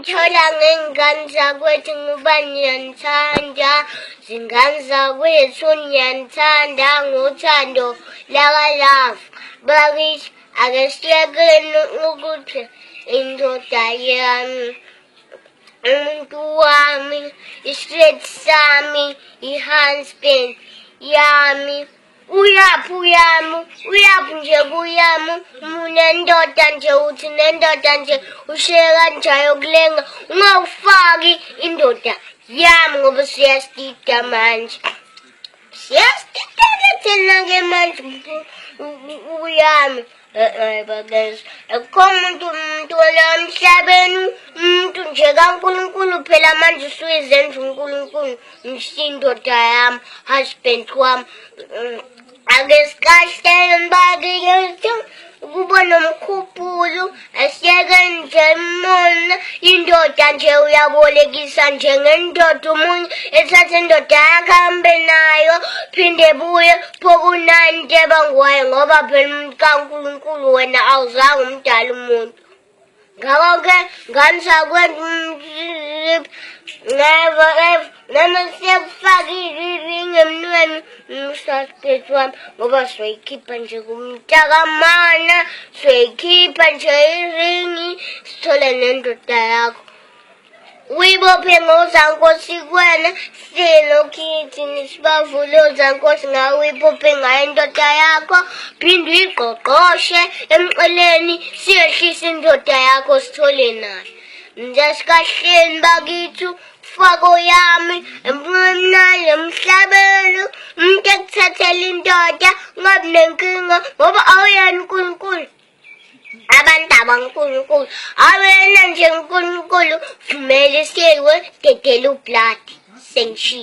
Thola ngengane zakwethu ngoba niyanithanda, zingane zakwethu niyanithanda ngothando laka-love. Bakithi ake siyekeni ukuthi indoda yami, umuntu wami, i-straight sami, i-husband yami. Uyaphi nje kuyami, unendoda nje uthi nendoda nje ushiyeka njayo kulenga, ungawufaki indoda yami ngoba siyastida manje. Siyastida thina-ke manje uyami. Bakithi akukho umuntu wala emhlabeni, umuntu nje kaNkulunkulu phela manje usuyizenza uNkulunkulu indoda yami, husband wami. Ake sikahleni bakithi kuba nomkhuphulo, asiyeke nje mona indoda nje uyabolekisa nje ngendoda, umunye ethathe indoda yakhe ahambe nayo phinde ebuye phokunani into ebangwayo ngoba phela umuntu kaNkulunkulu wena awuzange umdala umuntu. Ngakho-ke ngane zakwethu noma siyakufakile iringi emnweni usasiphethu wami ngoba sizoyikhipha nje kumntakamana, sizoyikhipha nje iringi sithole nendoda yakho. Uyibophe ngozankosi kuwena, silokithi nisibavule ozankosi ngawe, uyibophe ngayo indoda yakho, phinde uyiqoqoshe emqeleni, siyehlise indoda yakho sithole nayo. Nje sikahleni bakithi ufako yami emnandi emhlabeni, umuntu ekuthathela indoda ungabi nenkinga ngoba awuyena uNkulunkulu. Abantu abankulunkulu awena nje uNkulunkulu, vumele siyewe dedela ublood sengishilo.